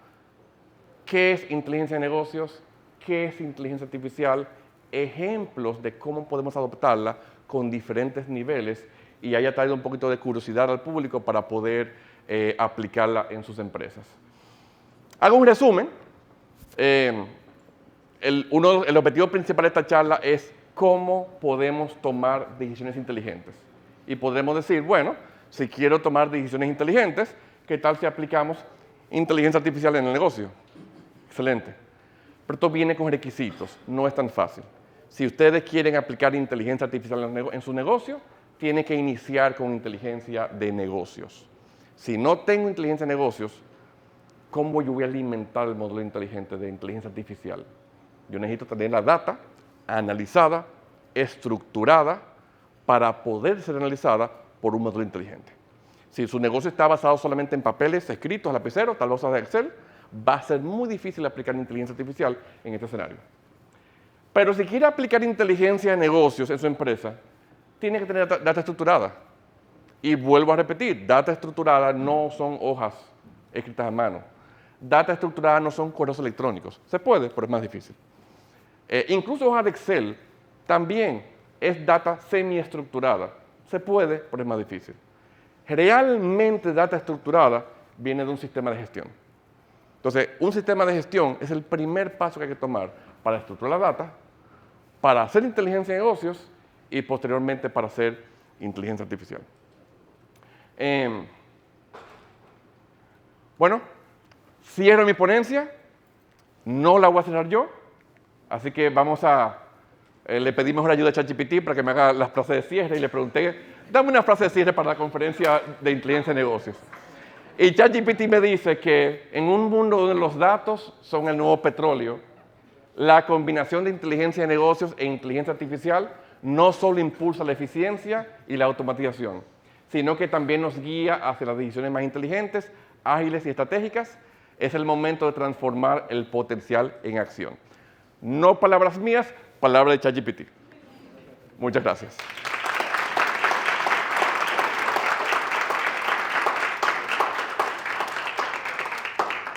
qué es inteligencia de negocios, qué es inteligencia artificial, ejemplos de cómo podemos adoptarla con diferentes niveles y haya traído un poquito de curiosidad al público para poder aplicarla en sus empresas. Hago un resumen. El objetivo principal de esta charla es cómo podemos tomar decisiones inteligentes. Y podremos decir, bueno, si quiero tomar decisiones inteligentes, ¿qué tal si aplicamos inteligencia artificial en el negocio? Excelente. Pero esto viene con requisitos, no es tan fácil. Si ustedes quieren aplicar inteligencia artificial en su negocio, tienen que iniciar con inteligencia de negocios. Si no tengo inteligencia de negocios, ¿cómo yo voy a alimentar el modelo inteligente de inteligencia artificial? Yo necesito tener la data analizada, estructurada, para poder ser analizada por un modelo inteligente. Si su negocio está basado solamente en papeles escritos, lapiceros, tal vez de Excel, va a ser muy difícil aplicar inteligencia artificial en este escenario. Pero si quiere aplicar inteligencia de negocios en su empresa, tiene que tener data estructurada. Y vuelvo a repetir, data estructurada no son hojas escritas a mano. Data estructurada no son correos electrónicos. Se puede, pero es más difícil. Incluso hojas de Excel también es data semiestructurada. Se puede, pero es más difícil. Realmente data estructurada viene de un sistema de gestión. Entonces, un sistema de gestión es el primer paso que hay que tomar para estructurar la data, para hacer inteligencia de negocios y posteriormente para hacer inteligencia artificial. Bueno, cierro mi ponencia. No la voy a cerrar yo, así que le pedimos la ayuda a ChatGPT para que me haga las frases de cierre y le pregunté, dame una frase de cierre para la conferencia de inteligencia de negocios. Y ChatGPT me dice que en un mundo donde los datos son el nuevo petróleo, la combinación de inteligencia de negocios e inteligencia artificial no solo impulsa la eficiencia y la automatización, sino que también nos guía hacia las decisiones más inteligentes, ágiles y estratégicas. Es el momento de transformar el potencial en acción. No palabras mías, palabras de ChatGPT. Muchas gracias.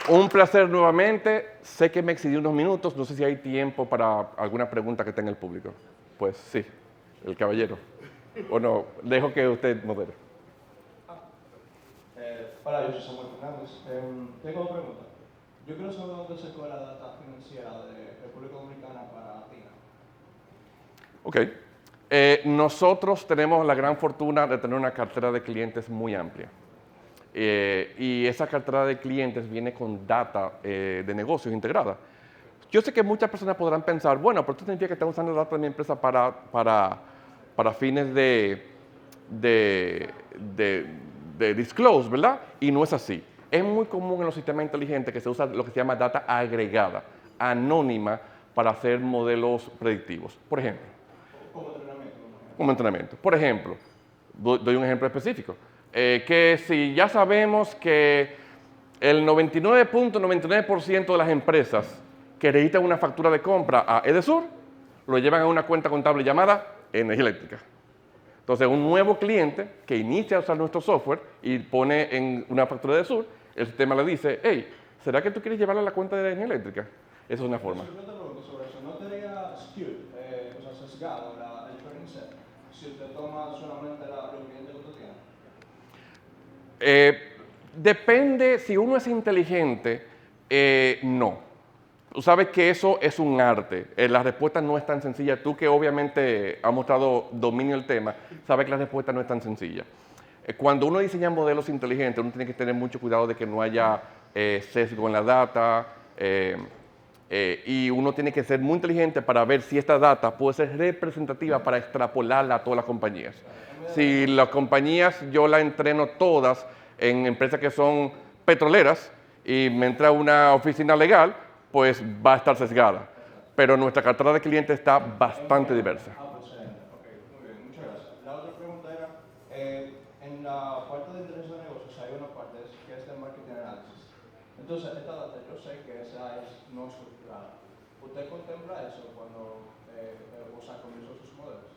Un placer nuevamente. Sé que me excedí unos minutos. No sé si hay tiempo para alguna pregunta que tenga el público. Pues sí, el caballero. O no, dejo que usted modere. Hola, yo soy Samuel Fernández. Tengo una pregunta. Yo quiero saber dónde se sacó la data financiera de República Dominicana para TINA. Ok. Nosotros tenemos la gran fortuna de tener una cartera de clientes muy amplia. Y esa cartera de clientes viene con data de negocios integrada. Yo sé que muchas personas podrán pensar, bueno, pero esto significa que están usando data de mi empresa para fines de disclose, ¿verdad? Y no es así. Es muy común en los sistemas inteligentes que se usa lo que se llama data agregada, anónima, para hacer modelos predictivos. Por ejemplo. Como entrenamiento. Como entrenamiento. Por ejemplo, doy un ejemplo específico. Que si ya sabemos que el 99.99% de las empresas que registran una factura de compra a Edesur, lo llevan a una cuenta contable llamada Energía Eléctrica. Entonces, un nuevo cliente que inicia a usar nuestro software y pone en una factura de Edesur, el sistema le dice, hey, ¿será que tú quieres llevarla a la cuenta de Energía Eléctrica? Esa es una forma. Yo te pregunto sobre eso. ¿No te haría skewed, o sea, sesgado el training set si usted toma solamente los clientes que usted tiene? Depende, si uno es inteligente, no. Tú sabes que eso es un arte. La respuesta no es tan sencilla. Tú que obviamente has mostrado dominio del tema, sabes que la respuesta no es tan sencilla. Cuando uno diseña modelos inteligentes, uno tiene que tener mucho cuidado de que no haya sesgo en la data y uno tiene que ser muy inteligente para ver si esta data puede ser representativa para extrapolarla a todas las compañías. Si las compañías yo las entreno todas en empresas que son petroleras y me entra a una oficina legal, pues va a estar sesgada. Pero nuestra cartera de clientes está bastante diversa. Excelente. Ok, muy bien, muchas gracias. La otra pregunta era, en la parte de inteligencia de negocios hay una parte que es de marketing analysis. Entonces, esta data yo sé que esa es no estructurada. ¿Usted contempla eso cuando comienza sus modelos?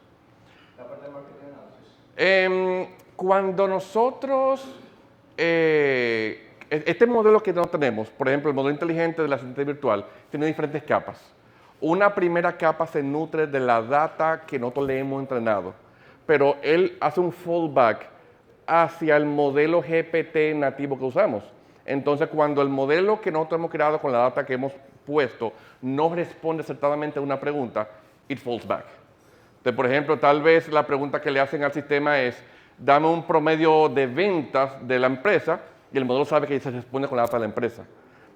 La parte de marketing analysis. Cuando nosotros, este modelo que no tenemos, por ejemplo, el modelo inteligente de la asistente virtual, tiene diferentes capas. Una primera capa se nutre de la data que nosotros le hemos entrenado, pero él hace un fallback hacia el modelo GPT nativo que usamos. Entonces, cuando el modelo que nosotros hemos creado con la data que hemos puesto no responde acertadamente a una pregunta, it falls back. Entonces, por ejemplo, tal vez la pregunta que le hacen al sistema es, dame un promedio de ventas de la empresa, y el modelo sabe que se responde con la data de la empresa.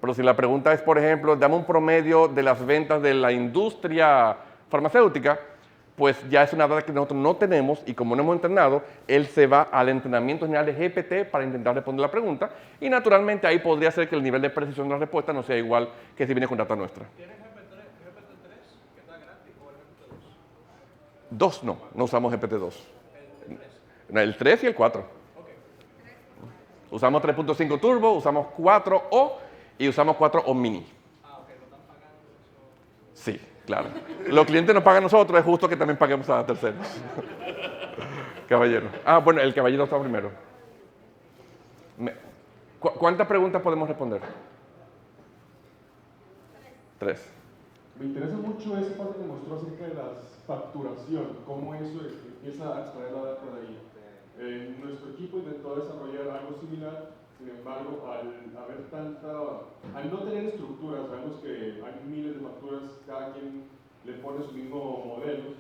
Pero si la pregunta es, por ejemplo, dame un promedio de las ventas de la industria farmacéutica, pues ya es una data que nosotros no tenemos y como no hemos entrenado, él se va al entrenamiento general de GPT para intentar responder la pregunta y naturalmente ahí podría ser que el nivel de precisión de la respuesta no sea igual que si viene con data nuestra. ¿Tienes GPT-3 que está gratis o el GPT-2? Dos no usamos GPT-2. El 3 y el 4. Ok. Usamos 3.5 Turbo, usamos 4O y usamos 4O Mini. Ah, ok, lo están pagando eso. Sí, claro. Los clientes nos pagan a nosotros, es justo que también paguemos a terceros. Caballero. Ah, bueno, el caballero está primero. ¿Cuántas preguntas podemos responder? 3. Me interesa mucho esa parte que mostró acerca de la facturación, cómo eso empieza a extraer la data de ahí. Nuestro equipo intentó desarrollar algo similar, sin embargo, al no tener estructuras, sabemos que hay miles de facturas, cada quien le pone su mismo modelo.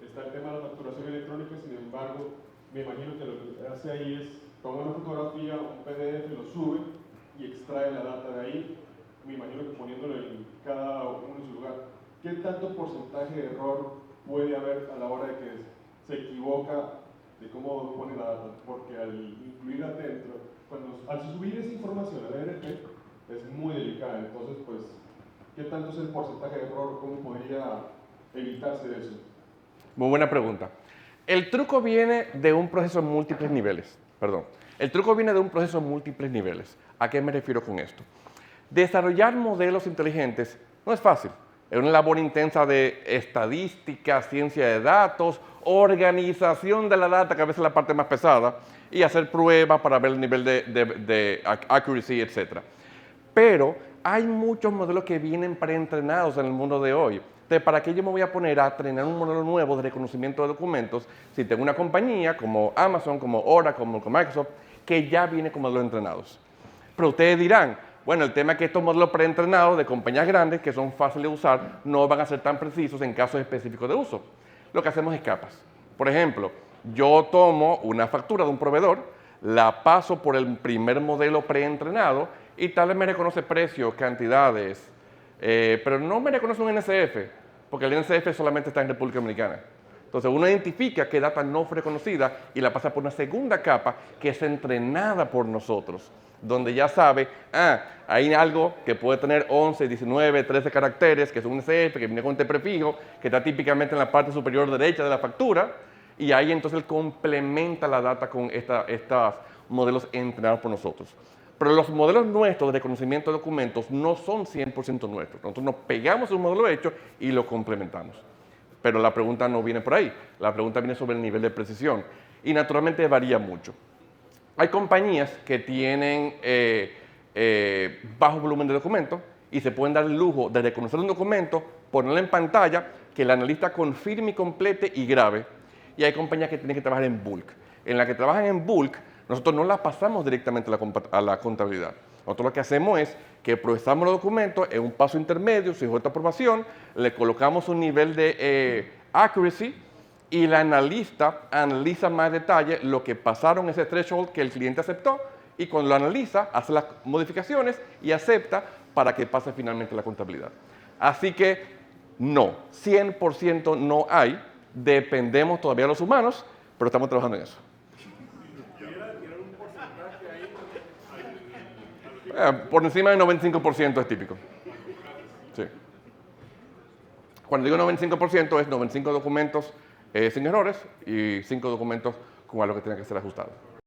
Está el tema de la facturación electrónica, sin embargo, me imagino que lo que hace ahí es toma una fotografía, un PDF, lo sube y extrae la data de ahí, me imagino que poniéndolo en cada uno en su lugar. ¿Qué tanto porcentaje de error puede haber a la hora de que se equivoca de cómo pone la data? Porque al incluirla dentro, al subir esa información al ERP, es muy delicada. Entonces, pues, ¿qué tanto es el porcentaje de error? ¿Cómo podría evitarse eso? Muy buena pregunta. El truco viene de un proceso en múltiples niveles. El truco viene de un proceso en múltiples niveles. ¿A qué me refiero con esto? Desarrollar modelos inteligentes no es fácil. Es una labor intensa de estadística, ciencia de datos, organización de la data, que a veces es la parte más pesada, y hacer pruebas para ver el nivel de accuracy, etc. Pero hay muchos modelos que vienen preentrenados en el mundo de hoy. Entonces, ¿para qué yo me voy a poner a entrenar un modelo nuevo de reconocimiento de documentos si tengo una compañía como Amazon, como Oracle, como Microsoft, que ya viene con modelos entrenados? Pero ustedes dirán, bueno, el tema es que estos modelos preentrenados de compañías grandes, que son fáciles de usar, no van a ser tan precisos en casos específicos de uso. Lo que hacemos es capas. Por ejemplo, yo tomo una factura de un proveedor, la paso por el primer modelo preentrenado y tal vez me reconoce precios, cantidades, pero no me reconoce un NSF, porque el NSF solamente está en República Dominicana. Entonces uno identifica qué data no fue reconocida y la pasa por una segunda capa que es entrenada por nosotros, donde ya sabe, hay algo que puede tener 11, 19, 13 caracteres, que es un NSF, que viene con este prefijo, que está típicamente en la parte superior derecha de la factura, y ahí entonces él complementa la data con estos modelos entrenados por nosotros. Pero los modelos nuestros de reconocimiento de documentos no son 100% nuestros. Nosotros nos pegamos a un modelo hecho y lo complementamos. Pero la pregunta no viene por ahí. La pregunta viene sobre el nivel de precisión. Y naturalmente varía mucho. Hay compañías que tienen bajo volumen de documentos y se pueden dar el lujo de reconocer un documento, ponerlo en pantalla, que el analista confirme, complete y grabe. Y hay compañías que tienen que trabajar en bulk. En la que trabajan en bulk, nosotros no la pasamos directamente a la contabilidad. Nosotros lo que hacemos es que procesamos los documentos en un paso intermedio, sujeto a aprobación, le colocamos un nivel de accuracy y la analista analiza más detalle lo que pasaron ese threshold que el cliente aceptó y cuando lo analiza, hace las modificaciones y acepta para que pase finalmente la contabilidad. Así que no, 100% no hay, dependemos todavía de los humanos, pero estamos trabajando en eso. Por encima del 95% es típico. Sí. Cuando digo 95% es 95 documentos sin errores y 5 documentos con algo que tenga que ser ajustado.